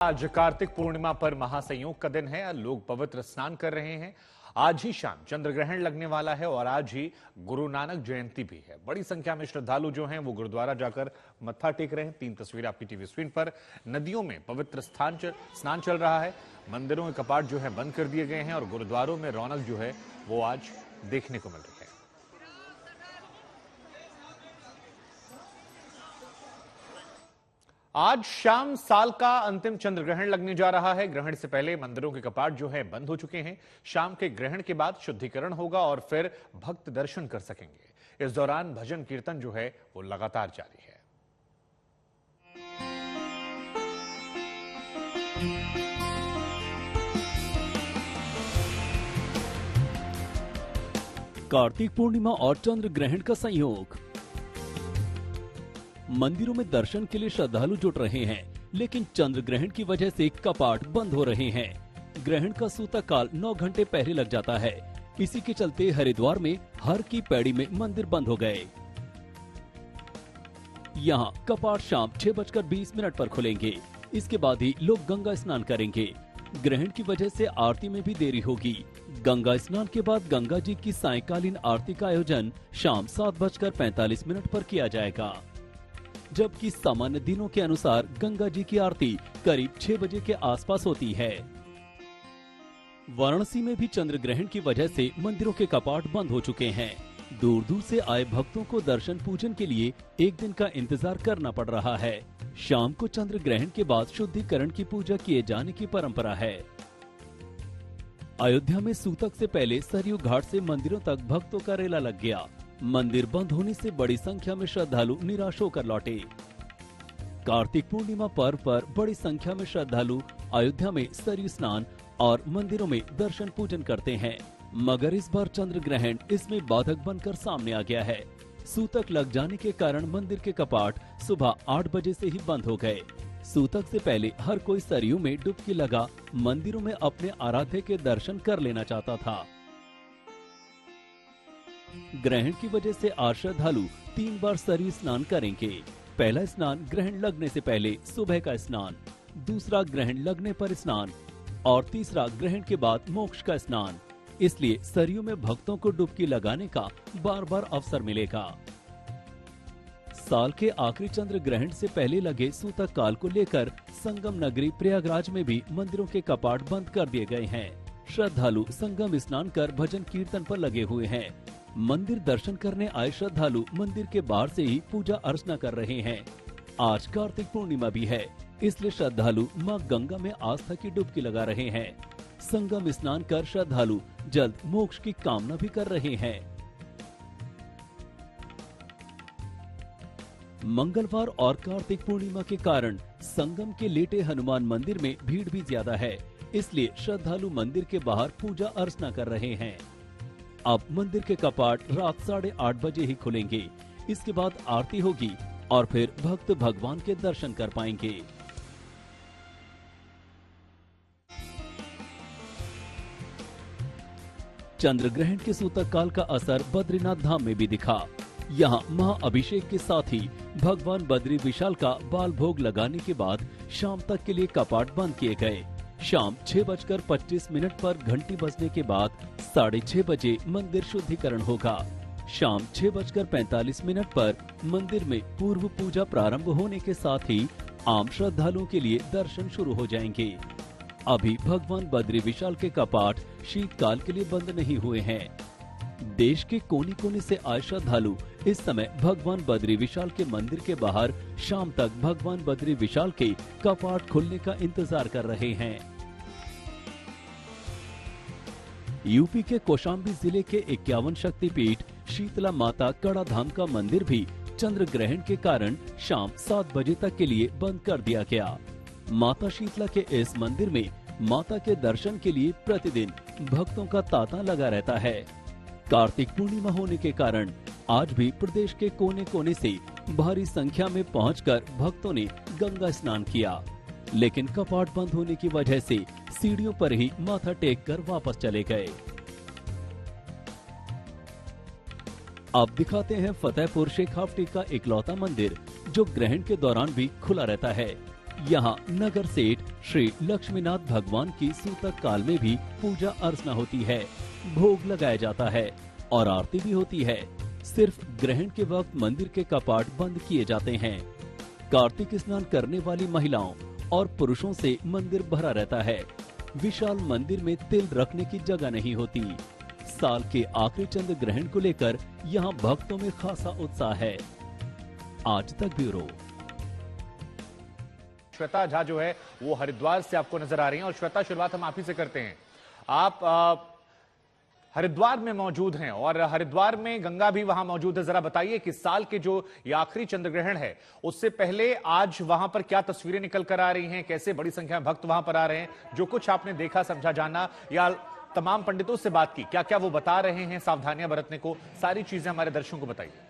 आज कार्तिक पूर्णिमा पर महासंयोग का दिन है। लोग पवित्र स्नान कर रहे हैं। आज ही शाम चंद्र ग्रहण लगने वाला है और आज ही गुरु नानक जयंती भी है। बड़ी संख्या में श्रद्धालु जो हैं वो गुरुद्वारा जाकर मत्था टेक रहे हैं। 3 तस्वीरें आपकी टीवी स्क्रीन पर। नदियों में पवित्र स्नान चल रहा है। मंदिरों के कपाट जो है बंद कर दिए गए हैं और गुरुद्वारों में रौनक जो है वो आज देखने को मिल रही है। आज शाम साल का अंतिम चंद्र ग्रहण लगने जा रहा है। ग्रहण से पहले मंदिरों के कपाट जो है बंद हो चुके हैं। शाम के ग्रहण के बाद शुद्धिकरण होगा और फिर भक्त दर्शन कर सकेंगे। इस दौरान भजन कीर्तन जो है वो लगातार जारी है। कार्तिक पूर्णिमा और चंद्र ग्रहण का संयोग। मंदिरों में दर्शन के लिए श्रद्धालु जुट रहे हैं, लेकिन चंद्र ग्रहण की वजह से कपाट बंद हो रहे हैं। ग्रहण का सूतक काल 9 घंटे पहले लग जाता है। इसी के चलते हरिद्वार में हर की पैड़ी में मंदिर बंद हो गए। यहाँ कपाट शाम 6:20 पर खुलेंगे। इसके बाद ही लोग गंगा स्नान करेंगे। ग्रहण की वजह से आरती में भी देरी होगी। गंगा स्नान के बाद गंगा जी की सायंकालीन आरती का आयोजन शाम 7:45 पर किया जाएगा, जबकि सामान्य दिनों के अनुसार गंगा जी की आरती करीब 6 बजे के आसपास होती है। वाराणसी में भी चंद्र ग्रहण की वजह से मंदिरों के कपाट बंद हो चुके हैं। दूर दूर से आए भक्तों को दर्शन पूजन के लिए एक दिन का इंतजार करना पड़ रहा है। शाम को चंद्र ग्रहण के बाद शुद्धिकरण की पूजा किए जाने की परंपरा है। अयोध्या में सूतक से पहले सरयू घाट से मंदिरों तक भक्तों का रेला लग गया। मंदिर बंद होने से बड़ी संख्या में श्रद्धालु निराश होकर लौटे। कार्तिक पूर्णिमा पर्व पर बड़ी संख्या में श्रद्धालु अयोध्या में सरयू स्नान और मंदिरों में दर्शन पूजन करते हैं, मगर इस बार चंद्र ग्रहण इसमें बाधक बनकर सामने आ गया है। सूतक लग जाने के कारण मंदिर के कपाट सुबह 8 बजे से ही बंद हो गए। सूतक से पहले हर कोई सरयू में डुबकी लगा मंदिरों में अपने आराध्य के दर्शन कर लेना चाहता था। ग्रहण की वजह से आज श्रद्धालु 3 बार सरयू स्नान करेंगे। पहला स्नान ग्रहण लगने से पहले सुबह का स्नान, दूसरा ग्रहण लगने पर स्नान और तीसरा ग्रहण के बाद मोक्ष का स्नान। इसलिए सरयू में भक्तों को डुबकी लगाने का बार बार अवसर मिलेगा। साल के आखिरी चंद्र ग्रहण से पहले लगे सूतक काल को लेकर संगम नगरी प्रयागराज में भी मंदिरों के कपाट बंद कर दिए गए हैं। श्रद्धालु संगम स्नान कर भजन कीर्तन पर लगे हुए हैं। मंदिर दर्शन करने आए श्रद्धालु मंदिर के बाहर से ही पूजा अर्चना कर रहे हैं। आज कार्तिक पूर्णिमा भी है, इसलिए श्रद्धालु मां गंगा में आस्था की डुबकी लगा रहे हैं। संगम स्नान कर श्रद्धालु जल्द मोक्ष की कामना भी कर रहे हैं। मंगलवार और कार्तिक पूर्णिमा के कारण संगम के लेटे हनुमान मंदिर में भीड़ भी ज्यादा है, इसलिए श्रद्धालु मंदिर के बाहर पूजा अर्चना कर रहे हैं। अब मंदिर के कपाट रात 8:30 बजे ही खुलेंगे। इसके बाद आरती होगी और फिर भक्त भगवान के दर्शन कर पाएंगे। चंद्र ग्रहण के सूतक काल का असर बद्रीनाथ धाम में भी दिखा। यहाँ महाअभिषेक के साथ ही भगवान बद्री विशाल का बाल भोग लगाने के बाद शाम तक के लिए कपाट बंद किए गए। शाम 6:25 पर घंटी बजने के बाद 6:30 बजे मंदिर शुद्धिकरण होगा। शाम 6:45 पर मंदिर में पूर्व पूजा प्रारंभ होने के साथ ही आम श्रद्धालुओं के लिए दर्शन शुरू हो जाएंगे। अभी भगवान बद्री विशाल के कपाट शीतकाल के लिए बंद नहीं हुए हैं। देश के कोने कोने से आए श्रद्धालु इस समय भगवान बद्री विशाल के मंदिर के बाहर शाम तक भगवान बद्री विशाल के कपाट खुलने का इंतजार कर रहे हैं। यूपी के कौशाम्बी जिले के 51 शक्तिपीठ शीतला माता कड़ा धाम का मंदिर भी चंद्र ग्रहण के कारण शाम 7 बजे तक के लिए बंद कर दिया गया। माता शीतला के इस मंदिर में माता के दर्शन के लिए प्रतिदिन भक्तों का तांता लगा रहता है। कार्तिक पूर्णिमा होने के कारण आज भी प्रदेश के कोने कोने से भारी संख्या में पहुंचकर भक्तों ने गंगा स्नान किया, लेकिन कपाट बंद होने की वजह से सीढ़ियों पर ही माथा टेक कर वापस चले गए। अब दिखाते हैं फतेहपुर शेखावटी का इकलौता मंदिर जो ग्रहण के दौरान भी खुला रहता है। यहाँ नगर सेठ श्री लक्ष्मीनाथ भगवान की सूतक काल में भी पूजा अर्चना होती है, भोग लगाया जाता है और आरती भी होती है। सिर्फ ग्रहण के वक्त मंदिर के कपाट बंद किए जाते हैं। कार्तिक स्नान करने वाली महिलाओं और पुरुषों से मंदिर भरा रहता है। विशाल मंदिर में तिल रखने की जगह नहीं होती। साल के आखिरी चंद्र ग्रहण को लेकर यहाँ भक्तों में खासा उत्साह है। आज तक ब्यूरो। श्वेता झा जो है वो हरिद्वार से आपको नजर आ रही हैं और श्वेता, शुरुआत हम आप ही से करते हैं। आप हरिद्वार में मौजूद हैं और हरिद्वार में गंगा भी वहां मौजूद है। जरा बताइए कि साल के जो ये आखिरी चंद्र ग्रहण है उससे पहले आज वहां पर क्या तस्वीरें निकल कर आ रही हैं, कैसे बड़ी संख्या में भक्त वहां पर आ रहे हैं, जो कुछ आपने देखा समझा जाना या तमाम पंडितों से बात की, क्या क्या वो बता रहे हैं सावधानियां बरतने को, सारी चीजें हमारे दर्शकों को बताइए।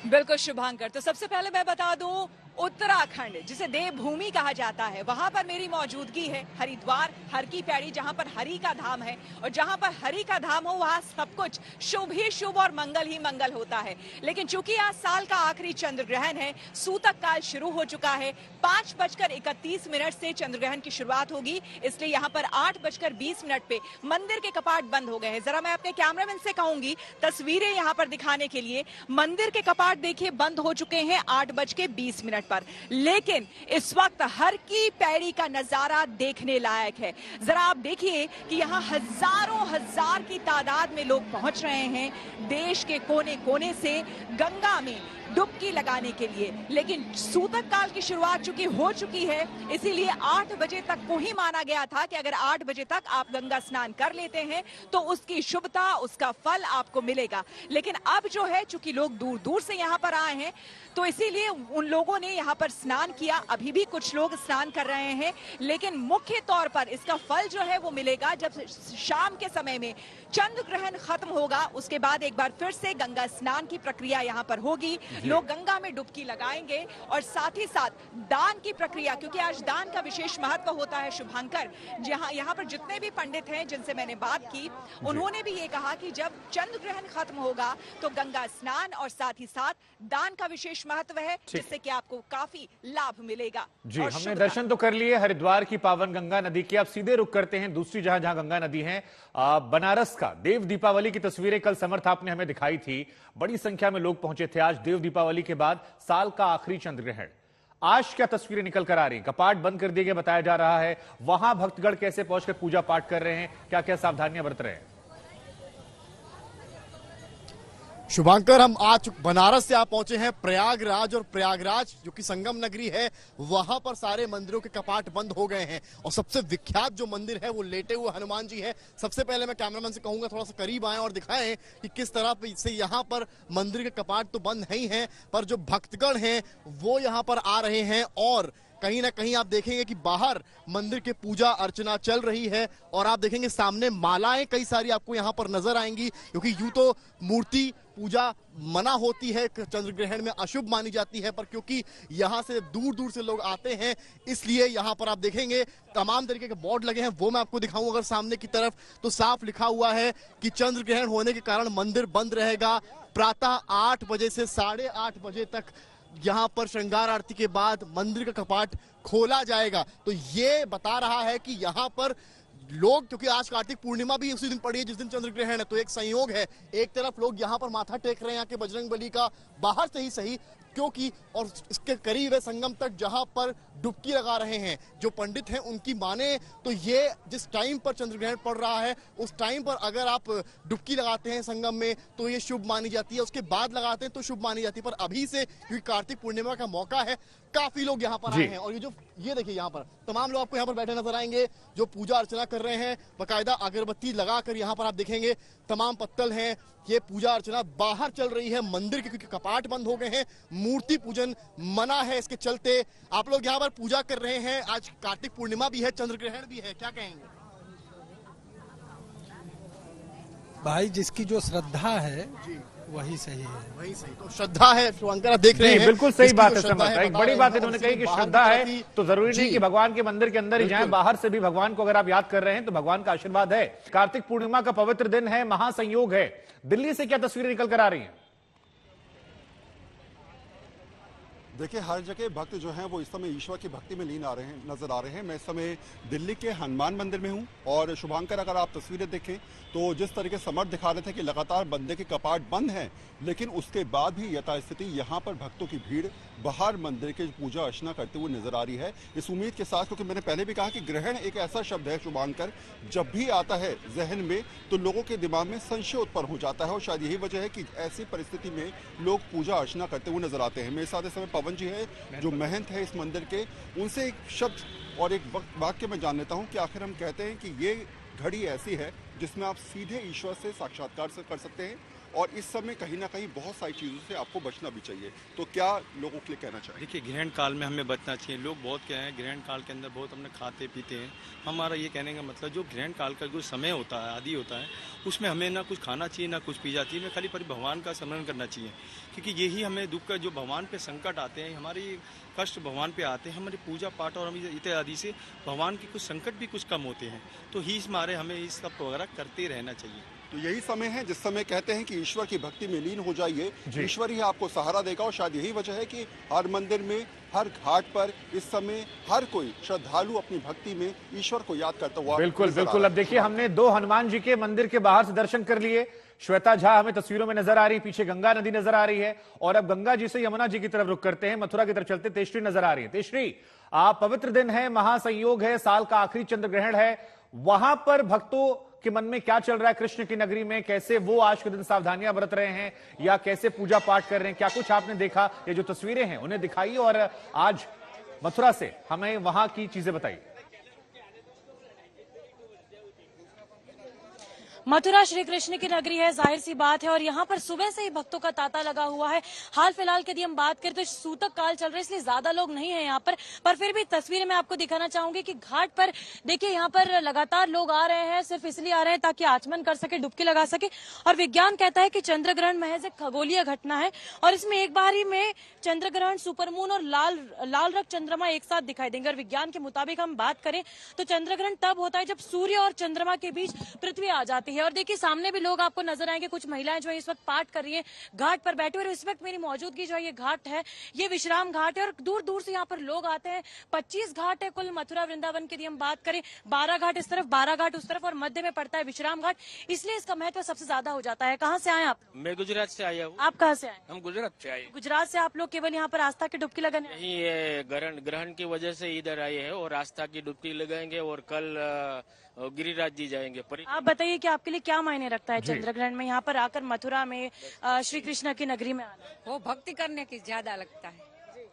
बिल्कुल शुभांकर, तो सबसे पहले मैं बता दूं, उत्तराखंड जिसे देवभूमि कहा जाता है, वहां पर मेरी मौजूदगी है। हरिद्वार, हर की पैड़ी, जहां पर हरि का धाम है और जहां पर हरि का धाम हो वहां सब कुछ शुभ ही शुभ और मंगल ही मंगल होता है। लेकिन चूंकि आज साल का आखिरी चंद्र ग्रहण है, सूतक काल शुरू हो चुका है। 5:31 से चंद्र ग्रहण की शुरुआत होगी, इसलिए यहाँ पर 8:20 पे मंदिर के कपाट बंद हो गए हैं। जरा मैं अपने कैमरामैन से कहूंगी तस्वीरें यहाँ पर दिखाने के लिए। मंदिर के कपाट देखिए बंद हो चुके हैं 8:20 पर, लेकिन इस वक्त हर की पैड़ी का नजारा देखने लायक है। जरा आप देखिए कि यहाँ हजारों हजार की तादाद में लोग पहुंच रहे हैं देश के कोने कोने से गंगा में डुबकी लगाने के लिए। लेकिन सूतक काल की शुरुआत चूंकि हो चुकी है, इसीलिए 8 बजे तक को ही माना गया था कि अगर 8 बजे तक आप गंगा स्नान कर लेते हैं तो उसकी शुभता, उसका फल आपको मिलेगा। लेकिन अब जो है, चूंकि लोग दूर दूर से यहाँ पर आए हैं तो इसीलिए उन लोगों ने यहाँ पर स्नान किया। अभी भी कुछ लोग स्नान कर रहे हैं, लेकिन मुख्य तौर पर इसका फल जो है वो मिलेगा जब शाम के समय में चंद्र ग्रहण खत्म होगा। उसके बाद एक बार फिर से गंगा स्नान की प्रक्रिया यहाँ पर होगी। लोग गंगा में डुबकी लगाएंगे और साथ ही साथ दान की प्रक्रिया, क्योंकि आज दान का विशेष महत्व होता है शुभांकर। जहां यहाँ पर जितने भी पंडित हैं जिनसे मैंने बात की, उन्होंने भी ये कहा कि जब चंद्र ग्रहण खत्म होगा तो गंगा स्नान और साथ ही साथ दान का विशेष महत्व है, जिससे कि आपको काफी लाभ मिलेगा। जी, हमने दर्शन तो कर लिए हरिद्वार की पावन गंगा नदी के। अब सीधे रुक करते हैं दूसरी जहां गंगा नदी है, बनारस का। देव दीपावली की तस्वीरें कल समर्थ आपने हमें दिखाई थी। बड़ी संख्या में लोग पहुंचे थे। आज देव दीपावली के बाद साल का आखिरी चंद्र ग्रहण, आज क्या तस्वीरें निकल कर आ रही हैं? कपाट बंद कर दिए गए बताया जा रहा है। वहां भक्तगण कैसे पहुंचकर पूजा पाठ कर रहे हैं, क्या क्या सावधानियां बरत रहे हैं? शुभांकर, हम आज बनारस से आप पहुंचे हैं प्रयागराज, और प्रयागराज जो कि संगम नगरी है, वहां पर सारे मंदिरों के कपाट बंद हो गए हैं। और सबसे विख्यात जो मंदिर है वो लेटे हुए हनुमान जी है। सबसे पहले मैं कैमरामैन से कहूंगा थोड़ा सा करीब आए और दिखाएं कि किस तरह से यहाँ पर मंदिर के कपाट तो बंद है ही हैं, पर जो भक्तगण हैं वो यहाँ पर आ रहे हैं। और कहीं ना कहीं आप देखेंगे कि बाहर मंदिर के पूजा अर्चना चल रही है और आप देखेंगे सामने मालाएं कई सारी आपको यहाँ पर नजर आएंगी, क्योंकि यूं तो मूर्ति पूजा मना होती है, चंद्र ग्रहण में अशुभ मानी जाती है, पर क्योंकि यहाँ से दूर दूर से लोग आते हैं इसलिए यहाँ पर आप देखेंगे तमाम तरीके के बोर्ड लगे हैं। वो मैं आपको दिखाऊं अगर सामने की तरफ, तो साफ लिखा हुआ है कि चंद्र ग्रहण होने के कारण मंदिर बंद रहेगा। प्रातः 8 बजे से 8:30 बजे तक यहाँ पर श्रृंगार आरती के बाद मंदिर का कपाट खोला जाएगा। तो ये बता रहा है कि यहाँ पर लोग, क्योंकि आज कार्तिक पूर्णिमा भी उसी दिन पड़ी है जिस दिन चंद्र ग्रहण है, तो एक संयोग है। एक तरफ लोग यहाँ पर माथा टेक रहे हैं, यहाँ के बजरंगबली का बाहर से ही सही, क्योंकि और इसके करीब है संगम तट जहां पर डुबकी लगा रहे हैं। जो पंडित हैं उनकी माने तो ये जिस टाइम पर चंद्र ग्रहण पड़ रहा है उस टाइम पर अगर आप डुबकी लगाते हैं संगम में तो ये शुभ मानी जाती है, उसके बाद लगाते हैं तो शुभ मानी जाती है। पर अभी से क्योंकि कार्तिक पूर्णिमा का मौका है, काफी लोग यहाँ पर आए हैं। और ये देखिए यहाँ पर तमाम लोग आपको यहाँ पर बैठे नजर आएंगे जो पूजा अर्चना कर रहे हैं। बाकायदा अगरबत्ती लगाकर यहाँ पर आप देखेंगे तमाम पत्तल हैं, ये पूजा अर्चना बाहर चल रही है मंदिर के, क्योंकि कपाट बंद हो गए हैं, मूर्ति पूजन मना है। इसके चलते आप लोग यहाँ पर पूजा कर रहे हैं। आज कार्तिक पूर्णिमा भी है, चंद्र ग्रहण भी है, क्या कहेंगे? भाई जिसकी जो श्रद्धा है वही सही है, वही सही। तो श्रद्धा है, शुभांकर देख रहे हैं, बिल्कुल सही बात है। समझ एक बड़ी बात इन्होंने कही कि श्रद्धा है तो जरूरी नहीं कि भगवान के मंदिर के अंदर ही जाएं, बाहर से भी भगवान को अगर आप याद कर रहे हैं तो भगवान का आशीर्वाद है। कार्तिक पूर्णिमा का पवित्र दिन है, महासंयोग है। दिल्ली से क्या तस्वीरें निकल कर आ रही हैं? देखिए, हर जगह भक्त जो हैं वो इस समय ईश्वर की भक्ति में लीन नजर आ रहे हैं। मैं इस समय दिल्ली के हनुमान मंदिर में हूं और शुभांकर, अगर आप तस्वीरें देखें तो जिस तरीके समर्थ दिखा रहे थे कि लगातार मंदिर के कपाट बंद हैं, लेकिन उसके बाद भी यथास्थिति यहाँ पर भक्तों की भीड़ बाहर मंदिर के पूजा अर्चना करते हुए नजर आ रही है। इस उम्मीद के साथ, क्योंकि मैंने पहले भी कहा कि ग्रहण एक ऐसा शब्द है शुभांकर, जब भी आता है जहन में तो लोगों के दिमाग में संशय उत्पन्न हो जाता है और शायद यही वजह है कि ऐसी परिस्थिति में लोग पूजा अर्चना करते हुए नजर आते हैं। मेरे साथ इस समय पवन जी है जो महंत है इस मंदिर के, उनसे एक शब्द और एक वाक्य में जान लेता हूं कि आखिर हम कहते हैं कि ये घड़ी ऐसी है जिसमें आप सीधे ईश्वर से साक्षात्कार कर सकते हैं और इस समय कहीं ना कहीं बहुत सारी चीजों से आपको बचना भी चाहिए। तो क्या लोगों के लिए कहना चाहिए? देखिए, ग्रहण काल में हमें बचना चाहिए। लोग बहुत कह रहे हैं ग्रहण काल के अंदर बहुत हमने खाते पीते हैं। हमारा ये कहने का मतलब, जो ग्रहण काल का जो समय होता है, आदि होता है, उसमें हमें ना कुछ खाना चाहिए ना कुछ पी जाती है। हमें खाली पर भगवान का स्मरण करना चाहिए, क्योंकि यही हमें दुख का, जो भगवान पे संकट आते हैं, हमारी कष्ट भगवान पे आते हैं, हमारी पूजा पाठ और हम इत्यादि से भगवान के कुछ संकट भी कुछ कम होते हैं। तो ही इस मारे हमें इसका वगैरह करते रहना चाहिए। तो यही समय है जिस समय कहते हैं कि ईश्वर की भक्ति में लीन हो जाइए, ईश्वर ही आपको सहारा देगा। और शायद यही वजह है कि हर मंदिर में, हर घाट पर इस समय हर कोई श्रद्धालु अपनी भक्ति में ईश्वर को याद करता हुआ बिल्कुल बिल्कुल। अब देखिए, हमने 2 हनुमान जी के मंदिर के बाहर से दर्शन कर लिए। श्वेता झा हमें तस्वीरों में नजर आ रही है, पीछे गंगा नदी नजर आ रही है और अब गंगा जी से यमुना जी की तरफ रुख करते हैं, मथुरा की तरफ चलते। तेजश्री नजर आ रही है। तेजश्री, पवित्र दिन है, महासंयोग है, साल का आखिरी चंद्र ग्रहण है, वहां पर भक्तों के मन में क्या चल रहा है? कृष्ण की नगरी में कैसे वो आज के दिन सावधानियां बरत रहे हैं या कैसे पूजा पाठ कर रहे हैं? क्या कुछ आपने देखा? ये जो तस्वीरें हैं उन्हें दिखाइए और आज मथुरा से हमें वहां की चीजें बताइए। मथुरा श्री कृष्ण की नगरी है, जाहिर सी बात है, और यहाँ पर सुबह से ही भक्तों का तांता लगा हुआ है। हाल फिलहाल के यदि हम बात करें तो सूतक काल चल रहा है, इसलिए ज्यादा लोग नहीं है यहाँ पर फिर भी तस्वीरें मैं आपको दिखाना चाहूंगी कि घाट पर देखिए, यहाँ पर लगातार लोग आ रहे हैं, सिर्फ इसलिए आ रहे हैं ताकि आचमन कर सके, डुबकी लगा सके। और विज्ञान कहता है कि चंद्र ग्रहण महज एक खगोलीय घटना है और इसमें एक बार ही में चंद्र ग्रहण, सुपरमून और लाल रक्त चंद्रमा एक साथ दिखाई देंगे। और विज्ञान के मुताबिक हम बात करें तो चंद्र ग्रहण तब होता है जब सूर्य और चंद्रमा के बीच पृथ्वी आ जाती है। और देखिए, सामने भी लोग आपको नजर आएंगे, कुछ महिलाएं जो है इस वक्त पाठ कर रही हैं घाट पर बैठे हुए। इस वक्त मेरी मौजूदगी जो है, ये घाट है, ये विश्राम घाट है और दूर दूर से यहाँ पर लोग आते हैं। 25 घाट है कुल मथुरा वृंदावन की यदि हम बात करें, 12 घाट इस तरफ, 12 घाट उस तरफ और मध्य में पड़ता है विश्राम घाट, इसलिए इसका महत्व सबसे ज्यादा हो जाता है। कहाँ से आए आप? मैं गुजरात से आया हूँ। आप कहाँ से आए? हम गुजरात से आए। गुजरात से आप लोग केवल यहाँ पर आस्था की डुबकी लगाने? यही ग्रहण की वजह से इधर आए हैं और आस्था की डुबकी लगाएंगे और कल गिरिराज जी जाएंगे। आप बताइए कि आपके लिए क्या मायने रखता है चंद्र ग्रहण में यहाँ पर आकर मथुरा में श्री कृष्ण की नगरी में आना? वो भक्ति करने की ज्यादा लगता है।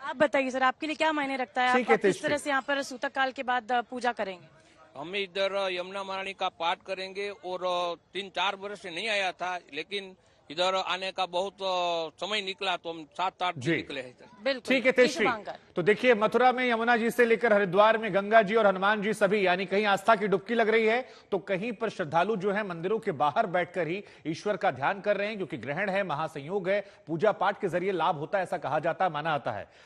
आप बताइए सर, आपके लिए क्या मायने रखता है? आप किस तरह से यहाँ पर सूतक काल के बाद पूजा करेंगे? हम इधर यमुना महारानी का पाठ करेंगे और 3-4 वर्ष से नहीं आया था, लेकिन इधर आने का बहुत समय निकला तो हम 7-8 दिन निकले हैं। ठीक है तेजश्री। तो देखिए, मथुरा में यमुना जी से लेकर हरिद्वार में गंगा जी और हनुमान जी सभी, यानी कहीं आस्था की डुबकी लग रही है तो कहीं पर श्रद्धालु जो है मंदिरों के बाहर बैठकर ही ईश्वर का ध्यान कर रहे हैं, क्योंकि ग्रहण है, महासंयोग है, पूजा पाठ के जरिए लाभ होता है, ऐसा कहा जाता है, माना जाता है।